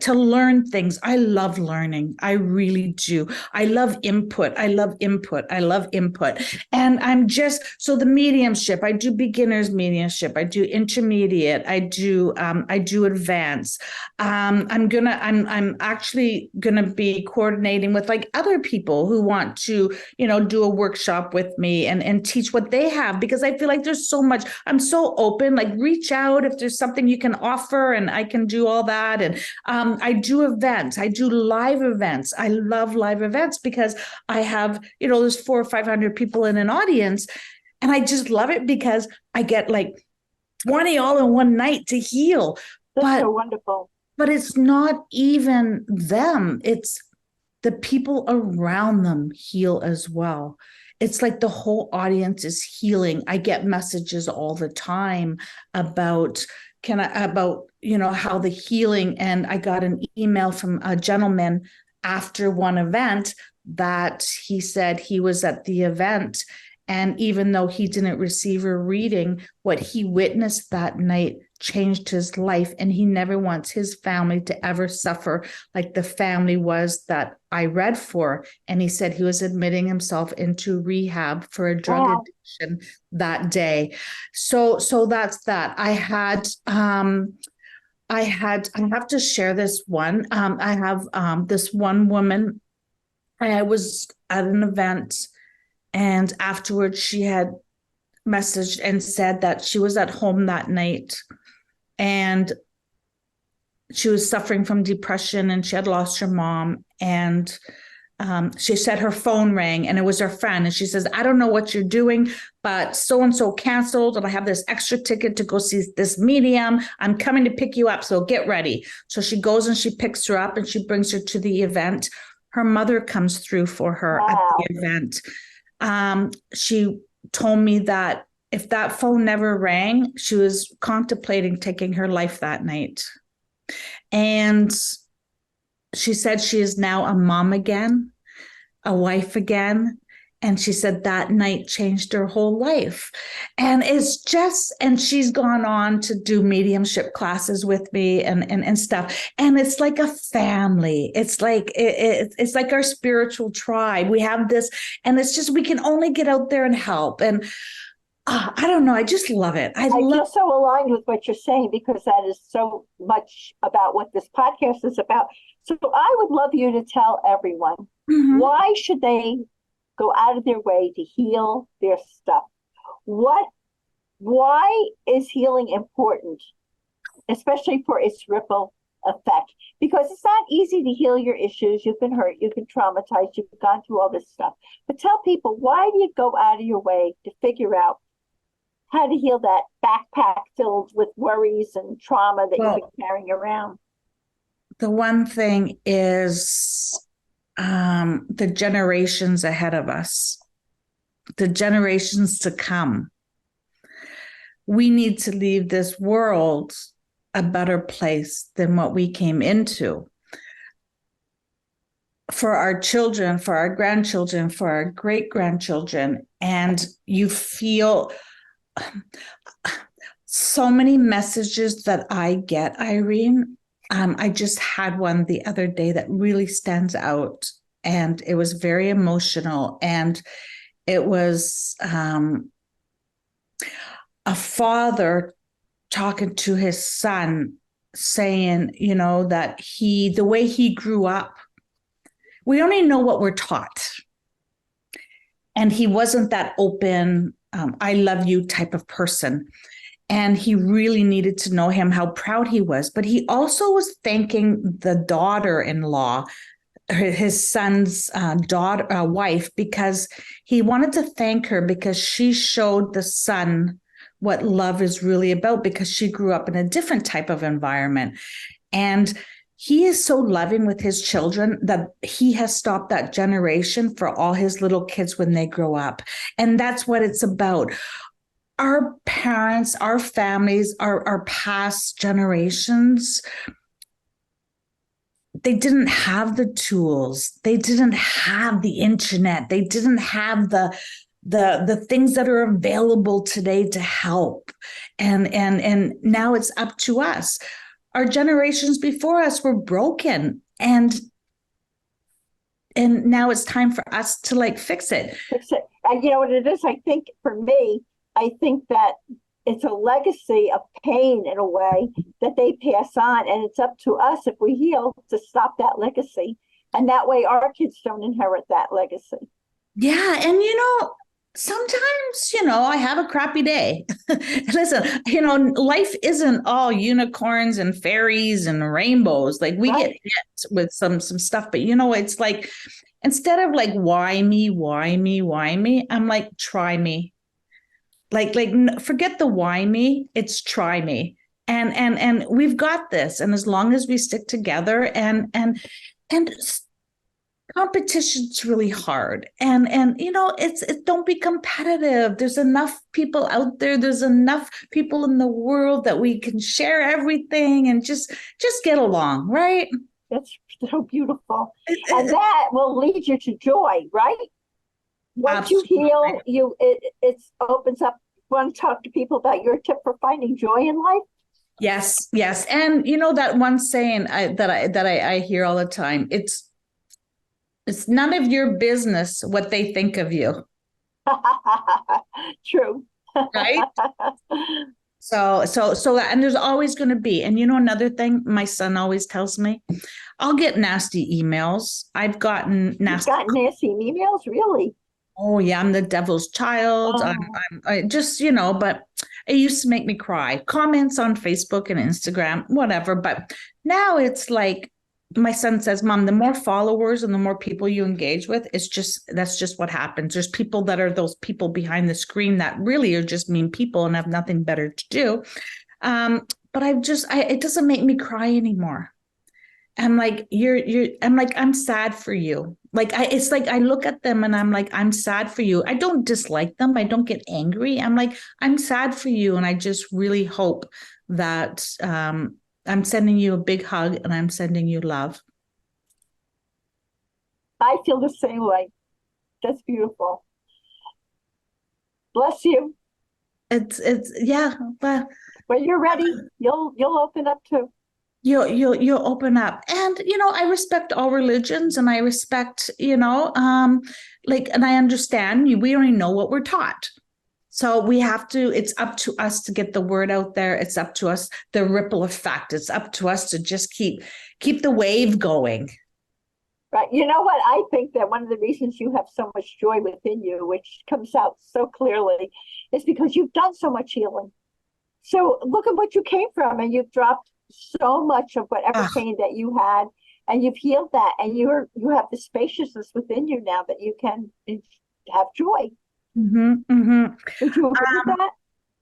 learn things. I love learning. I really do. I love input. And so the mediumship, I do beginner's mediumship. I do intermediate. I do advanced. I'm actually going to be coordinating with like other people who want to, do a workshop with me and teach what they have, because I feel like there's so much. I'm so open, like reach out if there's something you can offer and I can do all that. And I do events. I do live events. I love live events because I have, there's 400 or 500 people in an audience. And I just love it because I get like 20 all in one night to heal.
That's so wonderful.
But it's not even them. It's the people around them heal as well. It's like the whole audience is healing. I get messages all the time about how the healing. And I got an email from a gentleman after one event that he said he was at the event. And even though he didn't receive a reading, what he witnessed that night changed his life. And he never wants his family to ever suffer like the family was that I read for. And he said he was admitting himself into rehab for a drug addiction that day. So that's that. I have to share this one. I have this one woman. I was at an event, and afterwards she had messaged and said that she was at home that night and she was suffering from depression and she had lost her mom. And she said her phone rang and it was her friend. And she says, I don't know what you're doing, but so-and-so canceled, and I have this extra ticket to go see this medium. I'm coming to pick you up, so get ready. So she goes and she picks her up and she brings her to the event. Her mother comes through for her at the event. She told me that if that phone never rang, she was contemplating taking her life that night. And she said she is now a mom again, a wife again. And she said that night changed her whole life. And it's just, and she's gone on to do mediumship classes with me and stuff. And it's like a family. It's like, it's like our spiritual tribe. We have this, and it's just, we can only get out there and help. And I don't know. I just love it. I
feel so aligned with what you're saying, because that is so much about what this podcast is about. So I would love you to tell everyone, why should they go out of their way to heal their stuff? Why is healing important, especially for its ripple effect? Because it's not easy to heal your issues. You've been hurt, you've been traumatized, you've gone through all this stuff. But tell people, why do you go out of your way to figure out how to heal that backpack filled with worries and trauma that you've been carrying around?
The one thing is the generations ahead of us, the generations to come. We need to leave this world a better place than what we came into. For our children, for our grandchildren, for our great-grandchildren. And you feel so many messages that I get, Irene. I just had one the other day that really stands out, and it was very emotional. And it was a father talking to his son, saying, you know, that the way he grew up, we only know what we're taught. And he wasn't that open, I love you type of person. And he really needed to know him, how proud he was. But he also was thanking the daughter-in-law, his son's wife, because he wanted to thank her because she showed the son what love is really about, because she grew up in a different type of environment. And he is so loving with his children that he has stopped that generation for all his little kids when they grow up. And that's what it's about. Our parents, our families, our past generations, they didn't have the tools. They didn't have the internet. They didn't have the things that are available today to help. And now it's up to us. Our generations before us were broken, and now it's time for us to like fix it.
You know what it is? I think for me, I think that it's a legacy of pain in a way that they pass on, and it's up to us, if we heal, to stop that legacy. And that way our kids don't inherit that legacy.
Yeah. And, you know, sometimes, you know, I have a crappy day. Listen, you know, life isn't all unicorns and fairies and rainbows. Like we get hit with some stuff, but you know, it's like, instead of like, why me? I'm like, try me. Like, forget the why me, it's try me. And we've got this. And as long as we stick together and competition's really hard. And you know, it's don't be competitive. There's enough people out there. There's enough people in the world that we can share everything and just get along, right?
That's so beautiful. And that will lead you to joy, right? Once
Absolutely.
you heal, it opens up. Want to talk to people about your tip for finding joy in life?
Yes. And you know that one saying that I hear all the time. It's none of your business what they think of you.
True.
Right? So, and there's always going to be, and you know, another thing my son always tells me, I'll get nasty emails. I've gotten nasty.
You've gotten nasty emails, really?
Oh yeah, I'm the devil's child.
Oh.
I just, you know, but it used to make me cry. Comments on Facebook and Instagram, whatever. But now it's like, my son says, Mom, the more followers and the more people you engage with, that's just what happens. There's people that are those people behind the screen that really are just mean people and have nothing better to do. But it doesn't make me cry anymore. I'm like, I'm sad for you. It's like I look at them and I'm like, I'm sad for you. I don't dislike them. I don't get angry. I'm like, I'm sad for you. And I just really hope that, I'm sending you a big hug and I'm sending you love.
I feel the same way. That's beautiful. Bless you.
It's yeah. Well,
when you're ready, you'll open up too.
You'll open up. And I respect all religions, and I respect, and I understand we only know what we're taught. So it's up to us to get the word out there. It's up to us, the ripple effect. It's up to us to just keep the wave going.
Right. You know what? I think that one of the reasons you have so much joy within you, which comes out so clearly, is because you've done so much healing. So look at what you came from, and you've dropped so much of whatever pain that you had, and you've healed that, and you have the spaciousness within you now that you can have joy.
Mm-hmm, mm-hmm.
Would you agree with that?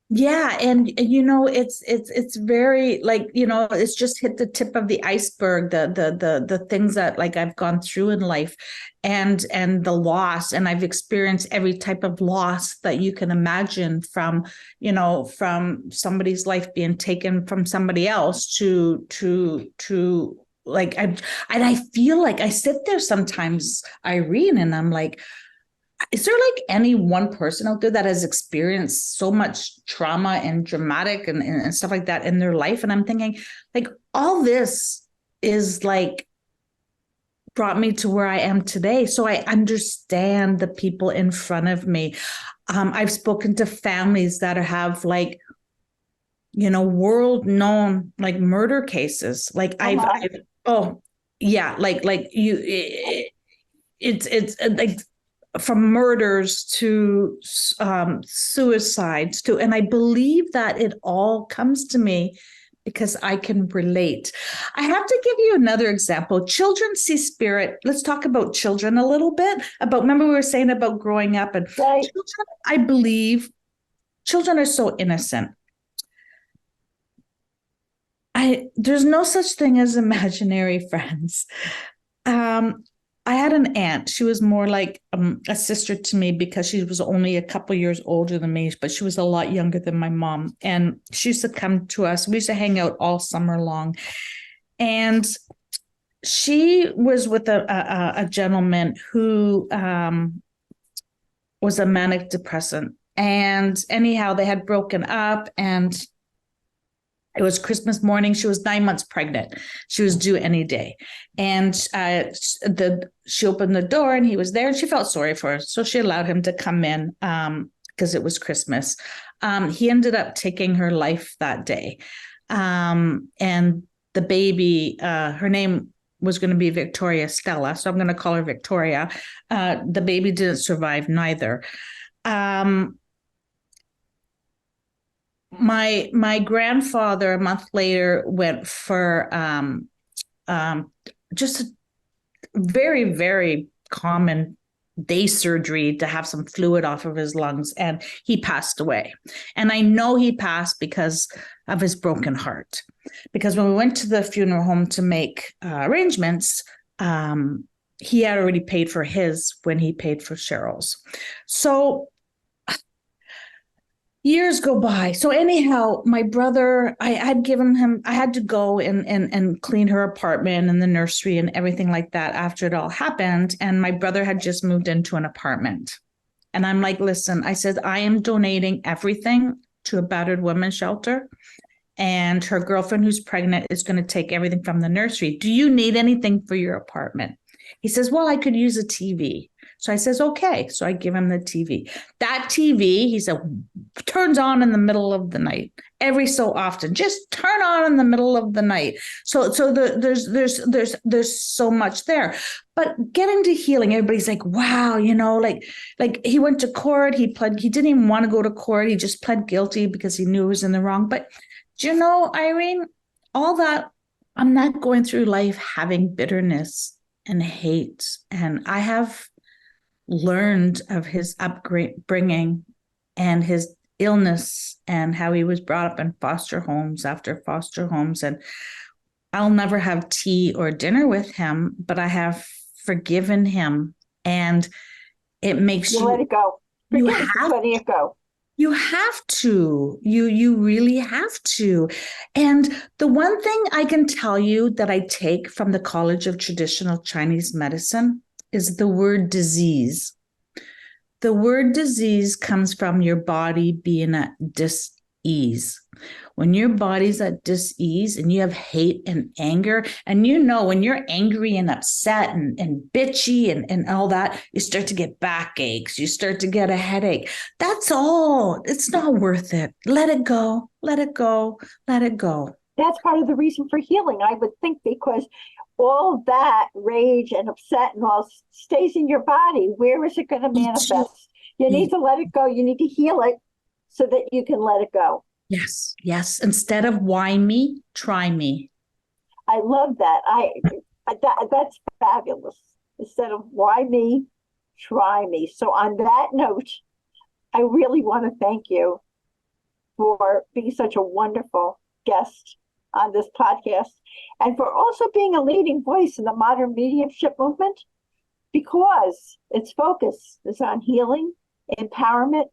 Yeah, and it's very it's just hit the tip of the iceberg, the things that I've gone through in life, and the loss, and I've experienced every type of loss that you can imagine, from somebody's life being taken from somebody else to and I feel like I sit there sometimes, Irene, and I'm like, is there any one person out there that has experienced so much trauma and dramatic and stuff like that in their life? And I'm thinking, all this is brought me to where I am today. So I understand the people in front of me. I've spoken to families that have world known murder cases. It's from murders to suicides to, and I believe that it all comes to me because I can relate. I have to give you another example. Children see spirit. Let's talk about children a little bit. Remember we were saying about growing up, and
right.
Children, I believe children are so innocent. There's no such thing as imaginary friends. I had an aunt. She was more like a sister to me because she was only a couple years older than me, but she was a lot younger than my mom. And she used to come to us. We used to hang out all summer long. And she was with a gentleman who was a manic depressant. And anyhow, they had broken up, and it was Christmas morning. She was 9 months pregnant. She was due any day. And she opened the door, and he was there, and she felt sorry for her. So she allowed him to come in because it was Christmas. He ended up taking her life that day. And the baby, her name was going to be Victoria Stella. So I'm going to call her Victoria. The baby didn't survive neither. My grandfather a month later went for just a very, very common day surgery to have some fluid off of his lungs, and he passed away. And I know he passed because of his broken heart, because when we went to the funeral home to make arrangements, he had already paid for his when he paid for Cheryl's. So years go by. So anyhow, my brother, I had to go and clean her apartment and the nursery and everything like that after it all happened. And my brother had just moved into an apartment. And I'm like, listen, I said, I am donating everything to a battered women's shelter. And her girlfriend who's pregnant is going to take everything from the nursery. Do you need anything for your apartment? He says, well, I could use a TV. So I says, okay. So I give him the TV. That TV, he said, turns on in the middle of the night every so often. Just turn on in the middle of the night. So there's so much there. But getting to healing, everybody's like, wow, like he went to court. He didn't even want to go to court. He just pled guilty because he knew he was in the wrong. But do you know, Irene, all that I'm not going through life having bitterness and hate. And I have learned of his upbringing and his illness and how he was brought up in foster homes after foster homes. And I'll never have tea or dinner with him, but I have forgiven him. And it makes
You let it go.
you
Forgiveness is
have
letting it go.
you have to. You really have to. And the one thing I can tell you that I take from the College of Traditional Chinese Medicine is the word disease. The word disease comes from your body being at dis-ease. When your body's at dis-ease and you have hate and anger, and when you're angry and upset and bitchy and all that, you start to get backaches, you start to get a headache. That's all. It's not worth it. Let it go. Let it go. Let it go.
That's part of the reason for healing, I would think, because all that rage and upset and all stays in your body. Where is it going to manifest? You need to let it go. You need to heal it so that you can let it go.
Yes, yes. Instead of why me, try me.
I love that. That's fabulous. Instead of why me, try me. So on that note, I really want to thank you for being such a wonderful guest on this podcast, and for also being a leading voice in the modern mediumship movement, because its focus is on healing, empowerment,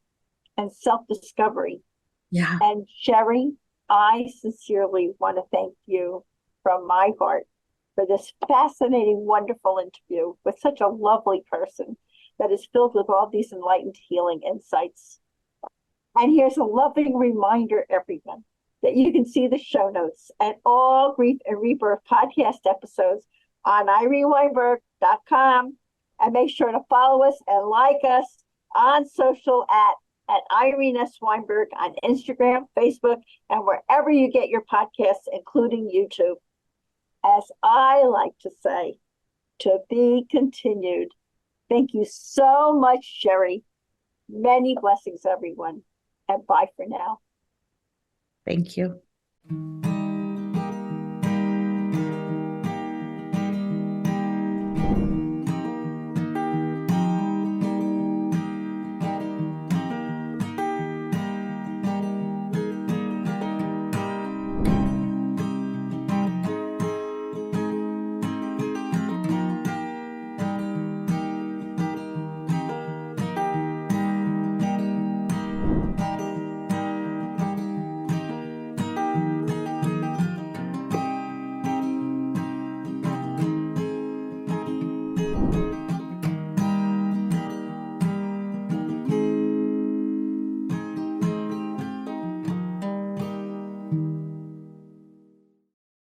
and self-discovery.
Yeah.
And Sherry, I sincerely want to thank you from my heart for this fascinating, wonderful interview with such a lovely person that is filled with all these enlightened healing insights. And here's a loving reminder, everyone, that you can see the show notes and all Grief and Rebirth podcast episodes on ireneweinberg.com. And make sure to follow us and like us on social at Irene S. Weinberg on Instagram, Facebook, and wherever you get your podcasts, including YouTube. As I like to say, to be continued. Thank you so much, Sherry. Many blessings, everyone. And bye for now.
Thank you.